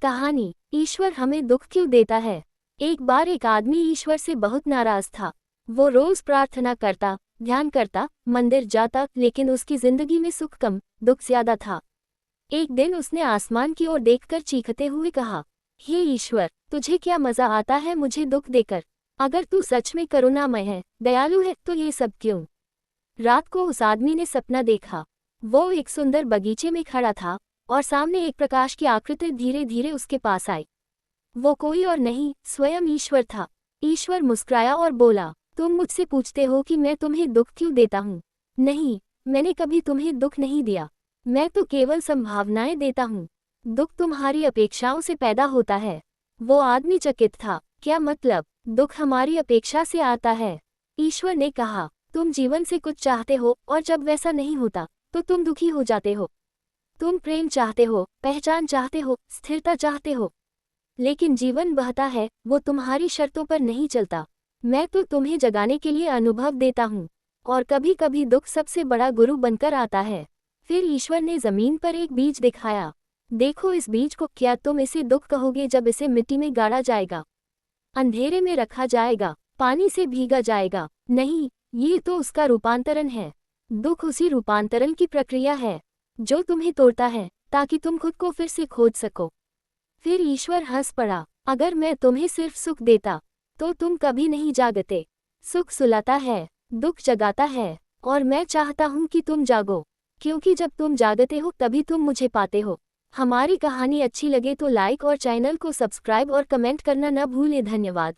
कहानी, ईश्वर हमें दुख क्यों देता है। एक बार एक आदमी ईश्वर से बहुत नाराज था। वो रोज प्रार्थना करता, ध्यान करता, मंदिर जाता, लेकिन उसकी जिंदगी में सुख कम, दुख ज्यादा था। एक दिन उसने आसमान की ओर देखकर चीखते हुए कहा, हे ईश्वर, तुझे क्या मजा आता है मुझे दुख देकर। अगर तू सच में करुणामय है, दयालु है, तो ये सब क्यों। रात को उस आदमी ने सपना देखा। वो एक सुंदर बगीचे में खड़ा था और सामने एक प्रकाश की आकृति धीरे धीरे उसके पास आई। वो कोई और नहीं, स्वयं ईश्वर था। ईश्वर मुस्कुराया और बोला, तुम मुझसे पूछते हो कि मैं तुम्हें दुख क्यों देता हूँ। नहीं, मैंने कभी तुम्हें दुख नहीं दिया। मैं तो केवल संभावनाएं देता हूँ। दुख तुम्हारी अपेक्षाओं से पैदा होता है। वो आदमी चकित था। क्या मतलब, दुख हमारी अपेक्षा से आता है। ईश्वर ने कहा, तुम जीवन से कुछ चाहते हो और जब वैसा नहीं होता तो तुम दुखी हो जाते हो। तुम प्रेम चाहते हो, पहचान चाहते हो, स्थिरता चाहते हो, लेकिन जीवन बहता है, वो तुम्हारी शर्तों पर नहीं चलता। मैं तो तुम्हें जगाने के लिए अनुभव देता हूँ, और कभी कभी दुख सबसे बड़ा गुरु बनकर आता है। फिर ईश्वर ने जमीन पर एक बीज दिखाया। देखो इस बीज को, क्या तुम इसे दुख कहोगे जब इसे मिट्टी में गाड़ा जाएगा, अंधेरे में रखा जाएगा, पानी से भीगा जाएगा? नहीं, ये तो उसका रूपांतरण है। दुख उसी रूपांतरण की प्रक्रिया है जो तुम्हें तोड़ता है, ताकि तुम खुद को फिर से खोज सको। फिर ईश्वर हंस पड़ा, अगर मैं तुम्हें सिर्फ सुख देता तो तुम कभी नहीं जागते। सुख सुलाता है, दुख जगाता है, और मैं चाहता हूँ कि तुम जागो, क्योंकि जब तुम जागते हो तभी तुम मुझे पाते हो। हमारी कहानी अच्छी लगे तो लाइक और चैनल को सब्सक्राइब और कमेंट करना न भूलें। धन्यवाद।